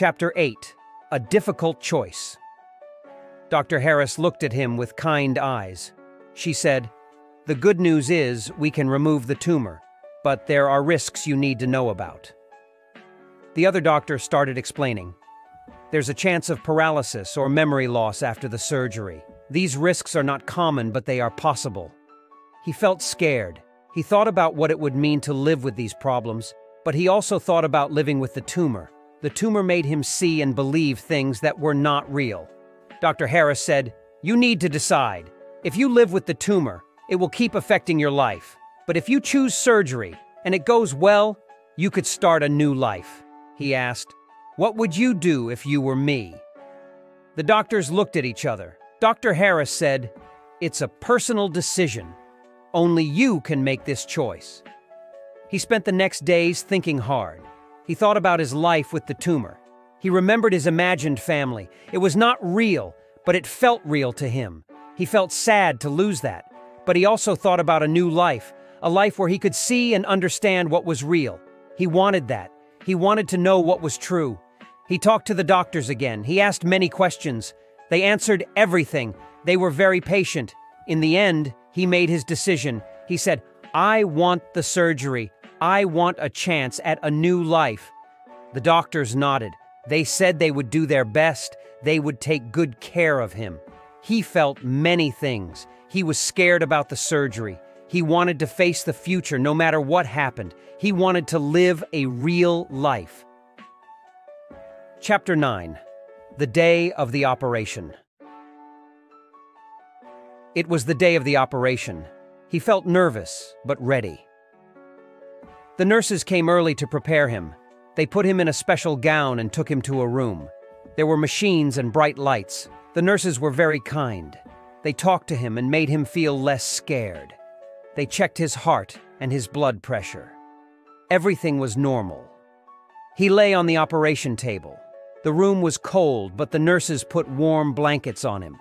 Chapter 8. A Difficult Choice. Dr. Harris looked at him with kind eyes. She said, "The good news is we can remove the tumor, but there are risks you need to know about." The other doctor started explaining. There's a chance of paralysis or memory loss after the surgery. These risks are not common, but they are possible. He felt scared. He thought about what it would mean to live with these problems, but he also thought about living with the tumor. The tumor made him see and believe things that were not real. Dr. Harris said, "You need to decide. If you live with the tumor, it will keep affecting your life. But if you choose surgery, and it goes well, you could start a new life." He asked, "What would you do if you were me?" The doctors looked at each other. Dr. Harris said, "It's a personal decision. Only you can make this choice." He spent the next days thinking hard. He thought about his life with the tumor. He remembered his imagined family. It was not real, but it felt real to him. He felt sad to lose that, but he also thought about a new life, a life where he could see and understand what was real. He wanted that. He wanted to know what was true. He talked to the doctors again. He asked many questions. They answered everything. They were very patient. In the end, he made his decision. He said, "I want the surgery. I want a chance at a new life." The doctors nodded. They said they would do their best. They would take good care of him. He felt many things. He was scared about the surgery. He wanted to face the future no matter what happened. He wanted to live a real life. Chapter 9. The Day of the Operation. It was the day of the operation. He felt nervous, but ready. The nurses came early to prepare him. They put him in a special gown and took him to a room. There were machines and bright lights. The nurses were very kind. They talked to him and made him feel less scared. They checked his heart and his blood pressure. Everything was normal. He lay on the operation table. The room was cold, but the nurses put warm blankets on him.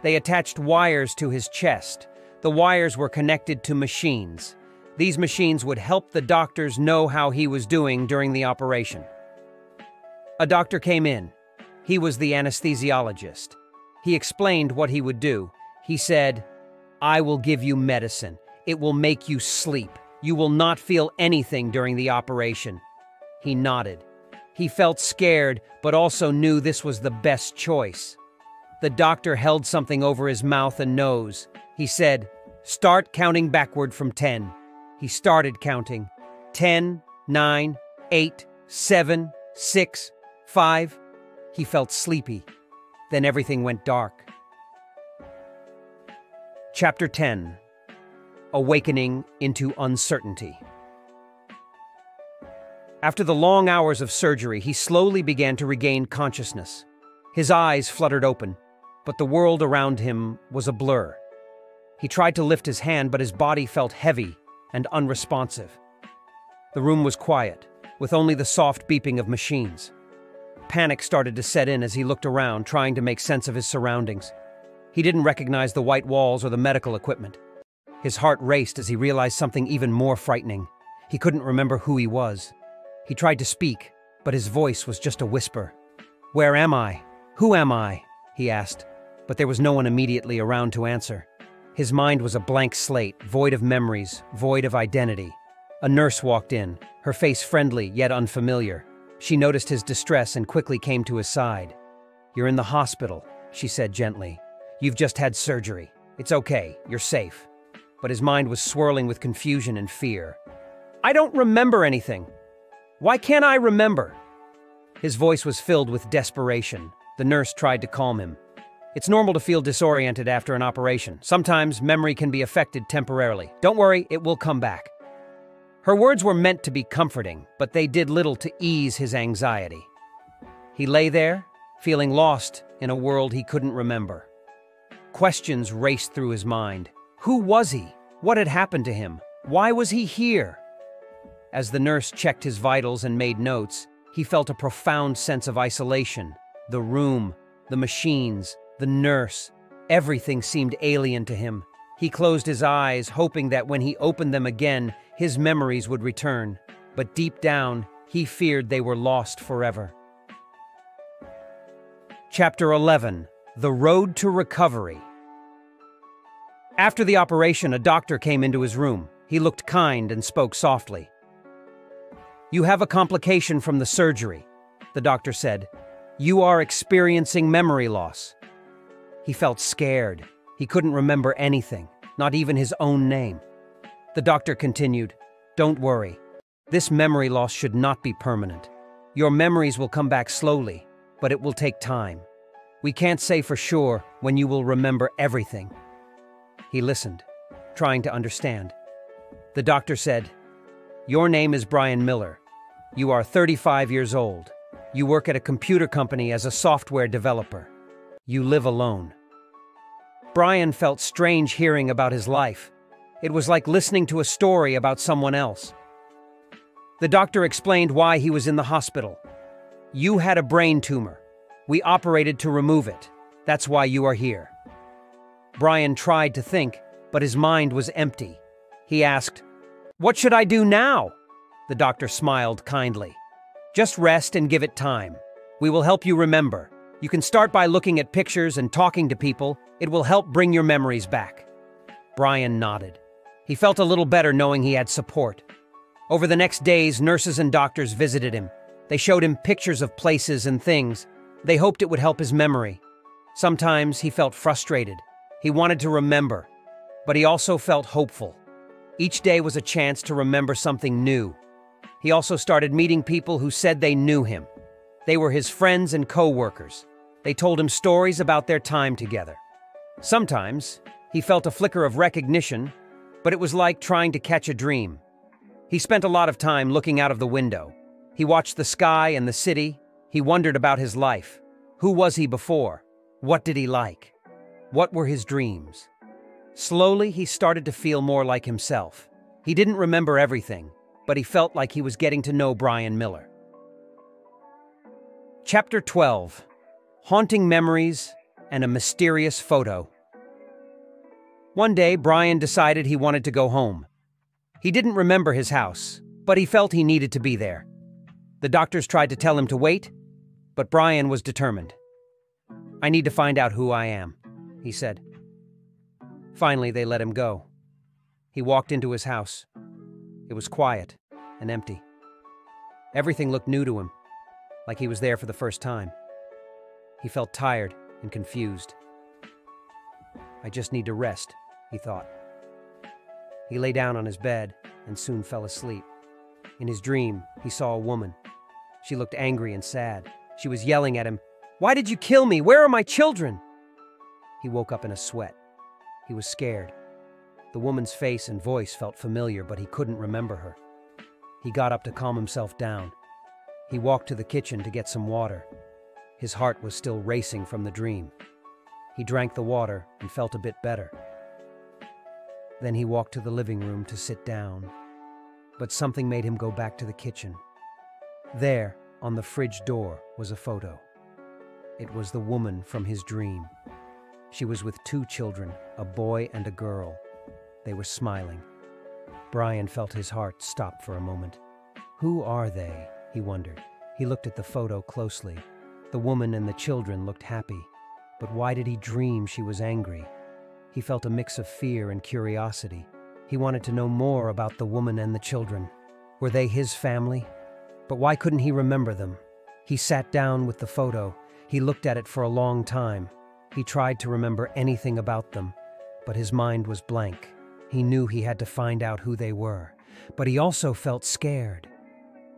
They attached wires to his chest. The wires were connected to machines. These machines would help the doctors know how he was doing during the operation. A doctor came in. He was the anesthesiologist. He explained what he would do. He said, "I will give you medicine. It will make you sleep. You will not feel anything during the operation." He nodded. He felt scared, but also knew this was the best choice. The doctor held something over his mouth and nose. He said, "Start counting backward from 10. He started counting. 10, 9, 8, 7, 6, 5. He felt sleepy. Then everything went dark. Chapter 10. Awakening into Uncertainty. After the long hours of surgery, he slowly began to regain consciousness. His eyes fluttered open, but the world around him was a blur. He tried to lift his hand, but his body felt heavy and unresponsive. The room was quiet, with only the soft beeping of machines. Panic started to set in as he looked around, trying to make sense of his surroundings. He didn't recognize the white walls or the medical equipment. His heart raced as he realized something even more frightening. He couldn't remember who he was. He tried to speak, but his voice was just a whisper. "Where am I? Who am I?" he asked, but there was no one immediately around to answer. His mind was a blank slate, void of memories, void of identity. A nurse walked in, her face friendly yet unfamiliar. She noticed his distress and quickly came to his side. "You're in the hospital," she said gently. "You've just had surgery. It's okay, you're safe." But his mind was swirling with confusion and fear. "I don't remember anything. Why can't I remember?" His voice was filled with desperation. The nurse tried to calm him. "It's normal to feel disoriented after an operation. Sometimes memory can be affected temporarily. Don't worry, it will come back." Her words were meant to be comforting, but they did little to ease his anxiety. He lay there, feeling lost in a world he couldn't remember. Questions raced through his mind. Who was he? What had happened to him? Why was he here? As the nurse checked his vitals and made notes, he felt a profound sense of isolation. The room, the machines, the nurse, everything seemed alien to him. He closed his eyes, hoping that when he opened them again, his memories would return. But deep down, he feared they were lost forever. Chapter 11: The Road to Recovery. After the operation, a doctor came into his room. He looked kind and spoke softly. "You have a complication from the surgery," the doctor said. "You are experiencing memory loss." He felt scared. He couldn't remember anything, not even his own name. The doctor continued, "Don't worry. This memory loss should not be permanent. Your memories will come back slowly, but it will take time. We can't say for sure when you will remember everything." He listened, trying to understand. The doctor said, "Your name is Brian Miller. You are 35 years old. You work at a computer company as a software developer. You live alone." Brian felt strange hearing about his life. It was like listening to a story about someone else. The doctor explained why he was in the hospital. "You had a brain tumor. We operated to remove it. That's why you are here." Brian tried to think, but his mind was empty. He asked, "What should I do now?" The doctor smiled kindly. "Just rest and give it time. We will help you remember. You can start by looking at pictures and talking to people. It will help bring your memories back." Brian nodded. He felt a little better knowing he had support. Over the next days, nurses and doctors visited him. They showed him pictures of places and things. They hoped it would help his memory. Sometimes he felt frustrated. He wanted to remember, but he also felt hopeful. Each day was a chance to remember something new. He also started meeting people who said they knew him. They were his friends and co-workers. They told him stories about their time together. Sometimes, he felt a flicker of recognition, but it was like trying to catch a dream. He spent a lot of time looking out of the window. He watched the sky and the city. He wondered about his life. Who was he before? What did he like? What were his dreams? Slowly, he started to feel more like himself. He didn't remember everything, but he felt like he was getting to know Brian Miller. Chapter 12: Haunting Memories and a Mysterious Photo. One day, Brian decided he wanted to go home. He didn't remember his house, but he felt he needed to be there. The doctors tried to tell him to wait, but Brian was determined. "I need to find out who I am," he said. Finally, they let him go. He walked into his house. It was quiet and empty. Everything looked new to him, like he was there for the first time. He felt tired and confused. "I just need to rest," he thought. He lay down on his bed and soon fell asleep. In his dream, he saw a woman. She looked angry and sad. She was yelling at him, "Why did you kill me? Where are my children?" He woke up in a sweat. He was scared. The woman's face and voice felt familiar, but he couldn't remember her. He got up to calm himself down. He walked to the kitchen to get some water. His heart was still racing from the dream. He drank the water and felt a bit better. Then he walked to the living room to sit down. But something made him go back to the kitchen. There, on the fridge door, was a photo. It was the woman from his dream. She was with 2 children, a boy and a girl. They were smiling. Brian felt his heart stop for a moment. Who are they? He wondered. He looked at the photo closely. The woman and the children looked happy. But why did he dream she was angry? He felt a mix of fear and curiosity. He wanted to know more about the woman and the children. Were they his family? But why couldn't he remember them? He sat down with the photo. He looked at it for a long time. He tried to remember anything about them, but his mind was blank. He knew he had to find out who they were, but he also felt scared.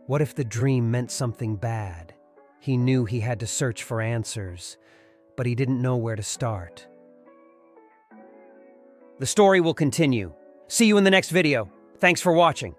What if the dream meant something bad? He knew he had to search for answers, but he didn't know where to start. The story will continue. See you in the next video. Thanks for watching.